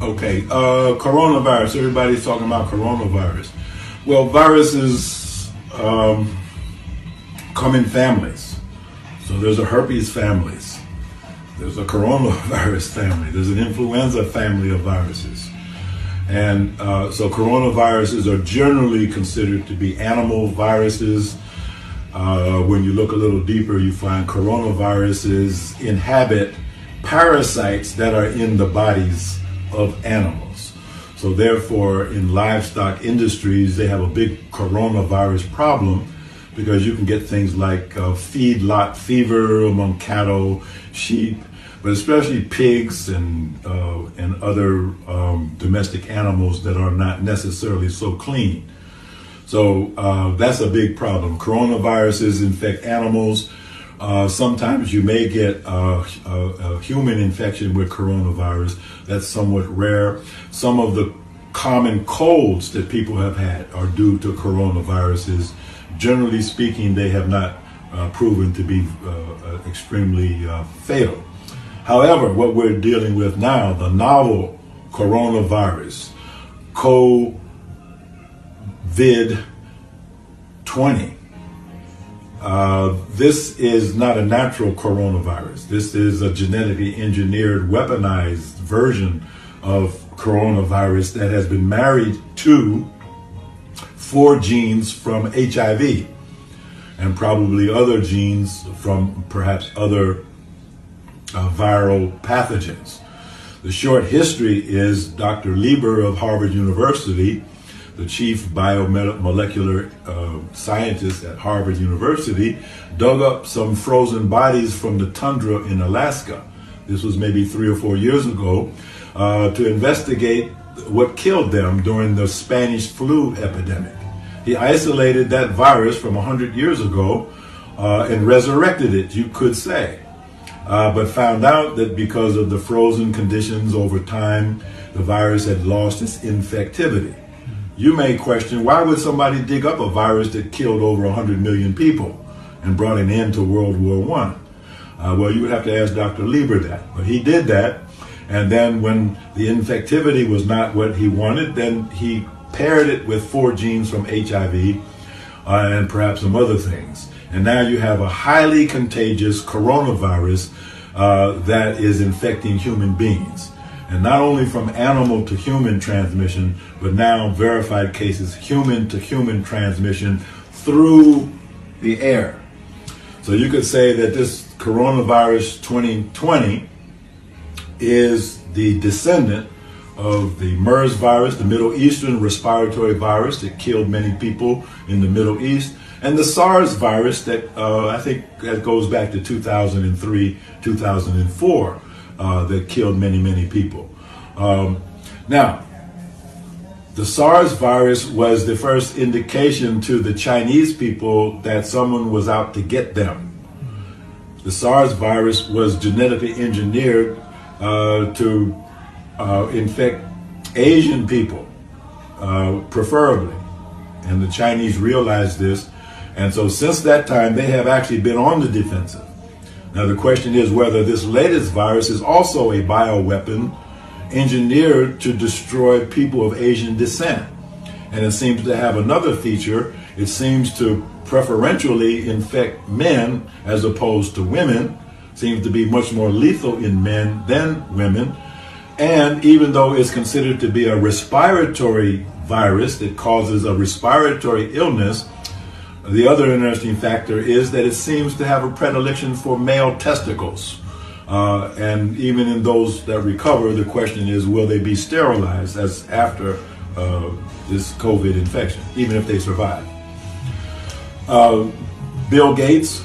Okay, coronavirus. Everybody's talking about coronavirus. Well, viruses come in families. So there's a herpes families. There's a coronavirus family. There's an influenza family of viruses. And so coronaviruses are generally considered to be animal viruses. When you look a little deeper, you find coronaviruses inhabit parasites that are in the bodies of animals. So therefore, in livestock industries, they have a big coronavirus problem because you can get things like feedlot fever among cattle, sheep, but especially pigs and other domestic animals that are not necessarily so clean. So that's a big problem. Coronaviruses infect animals. Sometimes you may get a human infection with coronavirus. That's somewhat rare. Some of the common colds that people have had are due to coronaviruses. Generally speaking, they have not proven to be extremely fatal. However, what we're dealing with now, the novel coronavirus, COVID-20, this is not a natural coronavirus. This is a genetically engineered, weaponized version of coronavirus that has been married to 4 genes from HIV and probably other genes from perhaps other viral pathogens. The short history is Dr. Lieber of Harvard University, the chief biomolecular scientist at Harvard University, dug up some frozen bodies from the tundra in Alaska. This was maybe 3 or 4 years ago, to investigate what killed them during the Spanish flu epidemic. He isolated that virus from 100 years ago and resurrected it, you could say. But found out that because of the frozen conditions over time, the virus had lost its infectivity. You may question, why would somebody dig up a virus that killed over 100 million people and brought an end to World War I? Well, you would have to ask Dr. Lieber that. But he did that, and then when the infectivity was not what he wanted, then he paired it with 4 genes from HIV and perhaps some other things. And now you have a highly contagious coronavirus that is infecting human beings. And not only from animal to human transmission, but now verified cases human to human transmission through the air. So you could say that this coronavirus 2020 is the descendant of the MERS virus, the Middle Eastern respiratory virus that killed many people in the Middle East, and the SARS virus that I think that goes back to 2003, 2004, that killed many, many people. Now, the SARS virus was the first indication to the Chinese people that someone was out to get them. The SARS virus was genetically engineered to infect Asian people, preferably. And the Chinese realized this. And so since that time, they have actually been on the defensive. Now, the question is whether this latest virus is also a bioweapon engineered to destroy people of Asian descent. And it seems to have another feature. It seems to preferentially infect men as opposed to women. Seems to be much more lethal in men than women. And even though it's considered to be a respiratory virus that causes a respiratory illness, the other interesting factor is that it seems to have a predilection for male testicles. And even in those that recover, the question is, will they be sterilized as after this COVID infection, even if they survive? Bill Gates,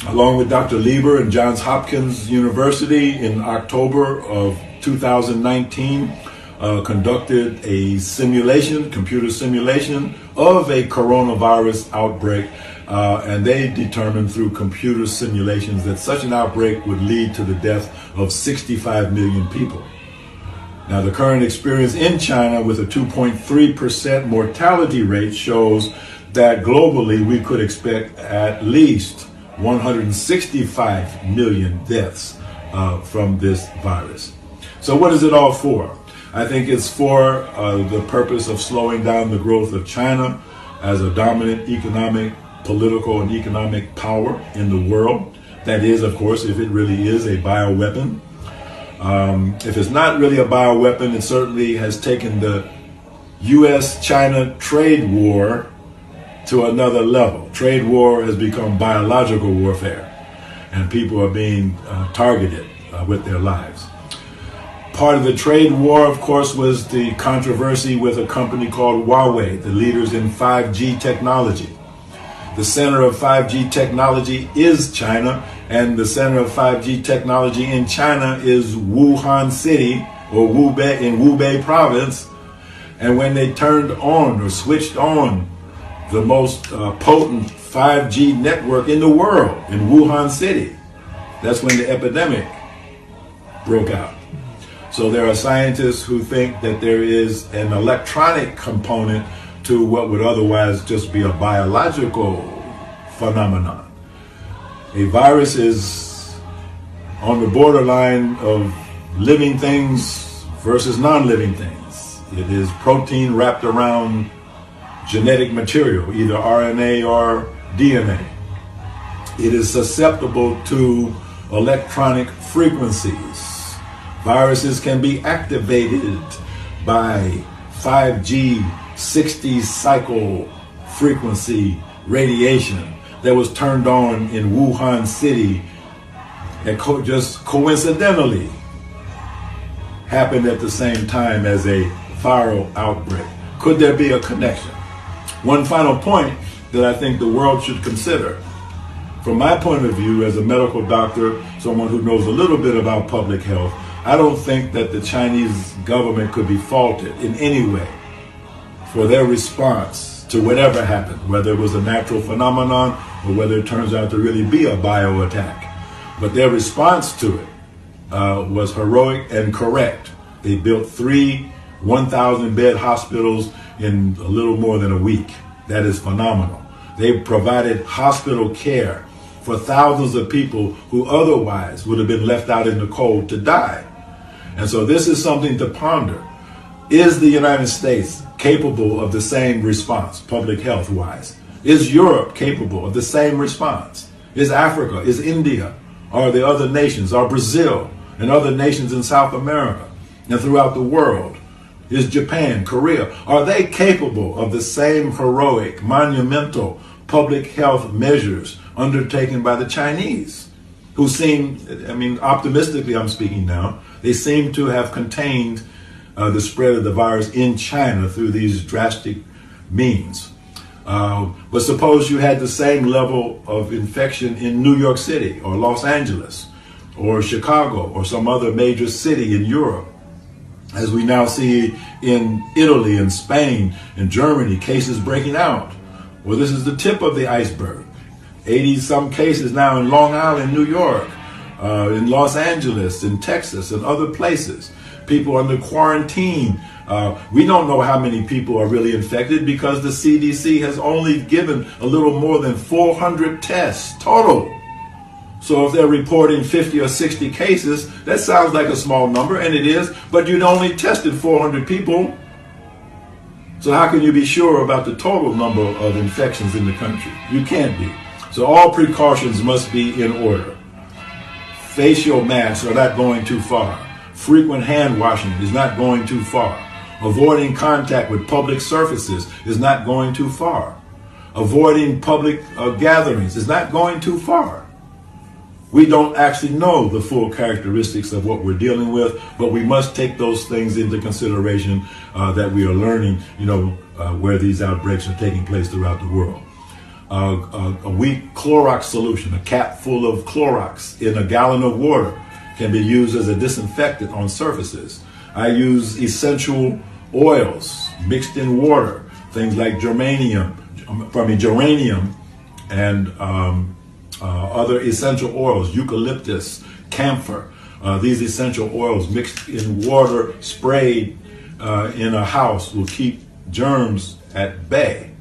along with Dr. Lieber and Johns Hopkins University in October of 2019, conducted a simulation, computer simulation of a coronavirus outbreak, and they determined through computer simulations that such an outbreak would lead to the death of 65 million people. Now, the current experience in China with a 2.3% mortality rate shows that globally we could expect at least 165 million deaths from this virus. So what is it all for? I think it's for the purpose of slowing down the growth of China as a dominant economic, political, and economic power in the world. That is, of course, if it really is a bioweapon. If it's not really a bioweapon, it certainly has taken the U.S.-China trade war to another level. Trade war has become biological warfare, and people are being targeted with their lives. Part of the trade war, of course, was the controversy with a company called Huawei, the leaders in 5G technology. The center of 5G technology is China, and the center of 5G technology in China is Wuhan City, or Hubei, in Hubei province. And when they turned on or switched on the most potent 5G network in the world in Wuhan City, that's when the epidemic broke out. So there are scientists who think that there is an electronic component to what would otherwise just be a biological phenomenon. A virus is on the borderline of living things versus non-living things. It is protein wrapped around genetic material, either RNA or DNA. It is susceptible to electronic frequencies. Viruses can be activated by 5G 60 cycle frequency radiation that was turned on in Wuhan City that just coincidentally happened at the same time as a viral outbreak. Could there be a connection? One final point that I think the world should consider. From my point of view as a medical doctor, someone who knows a little bit about public health, I don't think that the Chinese government could be faulted in any way for their response to whatever happened, whether it was a natural phenomenon or whether it turns out to really be a bio attack. But their response to it was heroic and correct. They built 3 1,000-bed hospitals in a little more than a week. That is phenomenal. They provided hospital care for thousands of people who otherwise would have been left out in the cold to die. And so this is something to ponder. Is the United States capable of the same response, public health wise? Is Europe capable of the same response? Is Africa, is India, are the other nations, are Brazil and other nations in South America and throughout the world? Is Japan, Korea, are they capable of the same heroic, monumental public health measures undertaken by the Chinese, who seem, optimistically I'm speaking now, they seem to have contained the spread of the virus in China through these drastic means. But suppose you had the same level of infection in New York City or Los Angeles or Chicago or some other major city in Europe, as we now see in Italy and Spain and Germany, cases breaking out. Well, this is the tip of the iceberg. 80-some cases now in Long Island, New York, in Los Angeles, in Texas, and other places. People under quarantine. We don't know how many people are really infected because the CDC has only given a little more than 400 tests total. So if they're reporting 50 or 60 cases, that sounds like a small number, and it is, but you'd only tested 400 people. So how can you be sure about the total number of infections in the country? You can't be. So all precautions must be in order. Facial masks are not going too far. Frequent hand washing is not going too far. Avoiding contact with public surfaces is not going too far. Avoiding public gatherings is not going too far. We don't actually know the full characteristics of what we're dealing with, but we must take those things into consideration that we are learning, where these outbreaks are taking place throughout the world. A weak Clorox solution, a cap full of Clorox in a gallon of water, can be used as a disinfectant on surfaces. I use essential oils mixed in water, things like geranium and other essential oils, eucalyptus, camphor. These essential oils mixed in water, sprayed in a house, will keep germs at bay.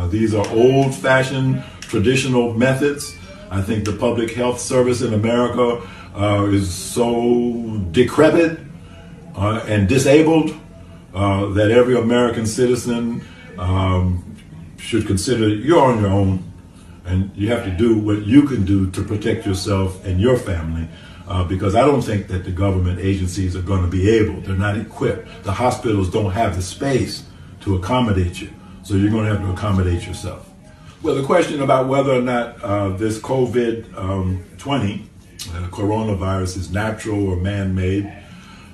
These are old-fashioned, traditional methods. I think the public health service in America is so decrepit, and disabled, that every American citizen should consider you're on your own, and you have to do what you can do to protect yourself and your family, because I don't think that the government agencies are going to be able. They're not equipped. The hospitals don't have the space to accommodate you, so you're going to have to accommodate yourself. Well, the question about whether or not this COVID-20 coronavirus is natural or man-made,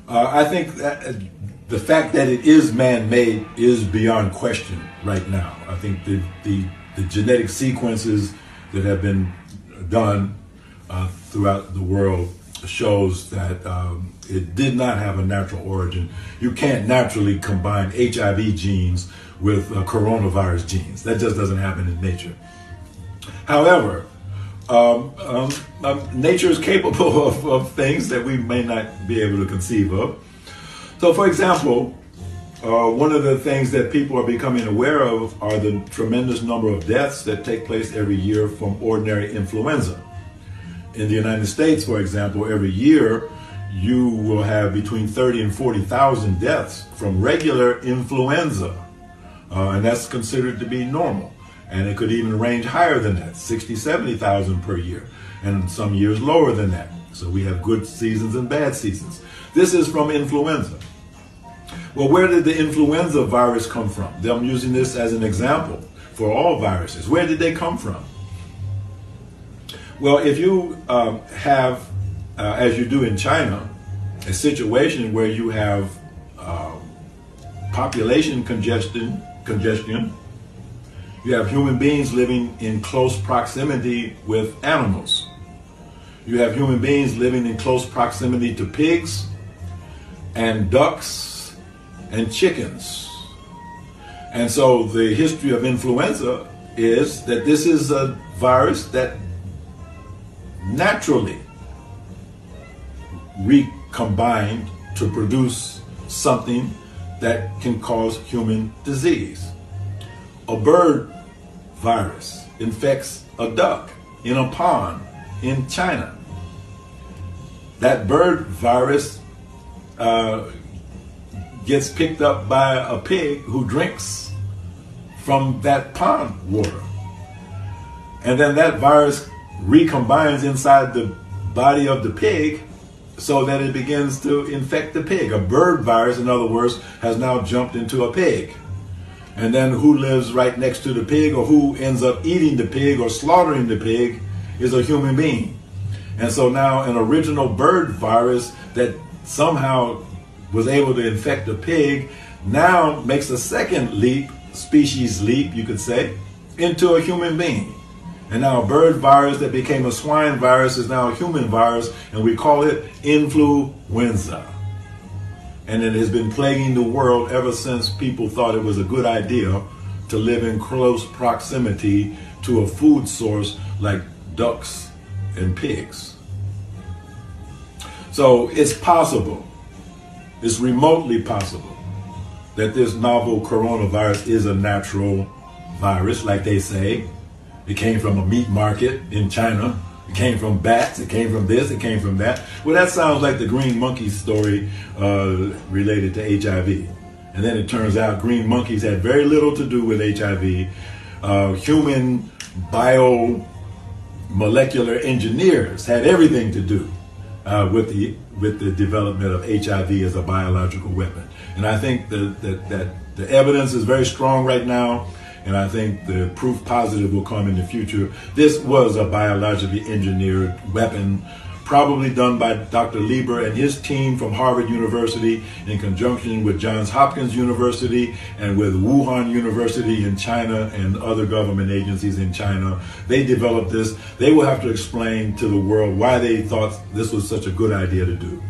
I think that the fact that it is man-made is beyond question right now. I think the genetic sequences that have been done throughout the world shows that it did not have a natural origin. You can't naturally combine HIV genes with coronavirus genes. That just doesn't happen in nature. However, nature is capable of things that we may not be able to conceive of. So, for example, one of the things that people are becoming aware of are the tremendous number of deaths that take place every year from ordinary influenza. In the United States, for example, every year you will have between 30 and 40,000 deaths from regular influenza, and that's considered to be normal. And it could even range higher than that, 60, 70,000 per year, and some years lower than that. So we have good seasons and bad seasons. This is from influenza. Well, where did the influenza virus come from? I'm using this as an example for all viruses. Where did they come from? Well, if you have, as you do in China, a situation where you have population congestion, you have human beings living in close proximity with animals. You have human beings living in close proximity to pigs and ducks and chickens. And so the history of influenza is that this is a virus that naturally recombined to produce something that can cause human disease. A bird virus infects a duck in a pond in China. That bird virus gets picked up by a pig who drinks from that pond water. And then that virus recombines inside the body of the pig so that it begins to infect the pig. A bird virus, in other words, has now jumped into a pig. And then who lives right next to the pig, or who ends up eating the pig or slaughtering the pig, is a human being. And so now an original bird virus that somehow was able to infect a pig now makes a second leap, species leap, you could say, into a human being. And now a bird virus that became a swine virus is now a human virus, and we call it influenza. And it has been plaguing the world ever since people thought it was a good idea to live in close proximity to a food source like ducks and pigs. So it's possible, it's remotely possible, that this novel coronavirus is a natural virus, like they say. It came from a meat market in China. It came from bats. It came from this. It came from that. Well, that sounds like the green monkey story related to HIV. And then it turns out green monkeys had very little to do with HIV. Human biomolecular engineers had everything to do with the development of HIV as a biological weapon. And I think that the evidence is very strong right now. And I think the proof positive will come in the future. This was a biologically engineered weapon, probably done by Dr. Lieber and his team from Harvard University in conjunction with Johns Hopkins University and with Wuhan University in China and other government agencies in China. They developed this. They will have to explain to the world why they thought this was such a good idea to do.